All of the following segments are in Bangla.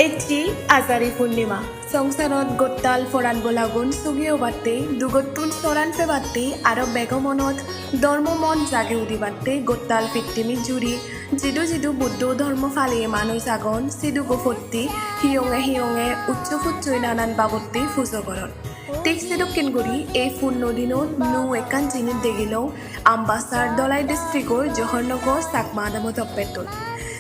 এটি আজারি পূর্ণিমা সংসারত গোটাল ফরান বলাগুন সুগিও বাত্তে দুগত্তুন সরান ফে বাত্তে আরো বেগমনত ধর্ম মন জাগে উদি বাত্তে গোটাল ফিট্টিমি জুড়ি জিদু বুদ্ধ ধর্ম ফালিয়ে মানুষ আগন সিদু গোফত্তি হিয়ঙে উচ্চ ফুচ্চই নানান বাবত্তি ফুজকরণ ঠিক সিদুকিন গুড়ি এই পূর্ণ দিনত নু একান জিনিত দেখিলেও আম্বাসার দলাই ডিস্ট্রিক্টর জহরনগর চাকমা আদামত অপেটল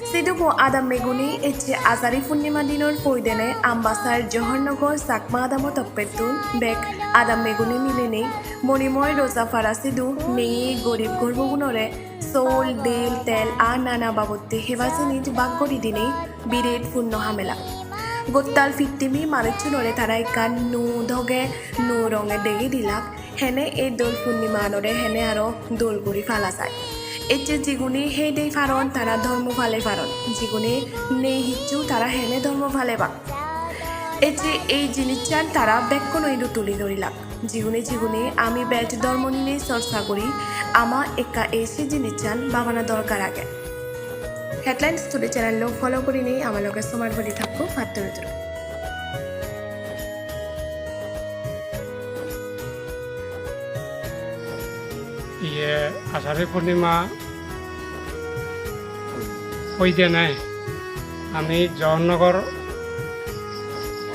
সিদুকো আদাম মেগুনি এচে আজারি পূর্ণিমা দিনের পৈদেনে আম্বাসার জহরনগর চাকমা আদামত অপেটল বেক আদাম মেগুনি মিলেনে মণিময় রোজা ফারা সিদু মেয়ে গরিব গর্ভগুণরে চৌল দেল তেল আর নানা বাবত্তি হেবা জিনিস বাগরি দিনে বিরেট পূর্ণ হামেলা গোটাল ফিট্টিমি মানুষজনরে তারা একান নু ধগে নু রঙে দেগি দিলাক হেনে এই দোল পূর্ণিমা আনরে হেনে আরো দোল গুড়ি ফালা যায় এতে যিগুনি হে দেই ফারণ তারা ধর্ম ফালে ফারণ যিগুনি নেই হিচ্ছু তারা হেনে ধর্ম ফালে বা এতে এই জিনিসটান তারা ব্যাক্য নইলু তুলি ধরিলাক যিগুনি আমি বেট ধর্ম নিয়ে চর্চা করি আমা একা এসে জিনিসটান বাবানা দরকার আগে হেডলাইন স্টুডিও চ্যানেল ফলো করে নিয়ে আমার লোকের সমার বলি থাকবো ফাত্তর আষাঢ়ী পূর্ণিমা হইতে নাই আমি জহরনগর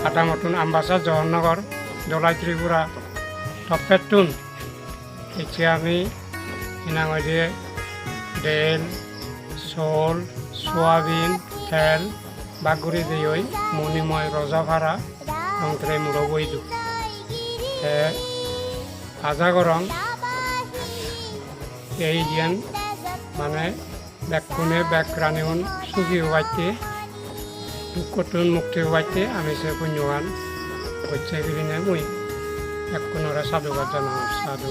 আটামতুন আম্বাসা জহরনগর দলাই ত্রিপুরা টপেটুন এতে আমি হিনাঙে দেল চৌল সোয়াবিন তেল বাগুড়ি দিয়ে মণিময় রজা ভাড়া রংতে মুড়ো বইদু আজা গরম এই জ্ঞান মানে ব্যাকুনে ব্যাকরানিউন সুখী হওয়াইতে দুঃখটুন মুক্তি হওয়াইতে আমি সে পুণ্যগান হচ্ছে বিভিন্ন মুই ব্যাকুনরা সাধুবাদ জানাও সাধু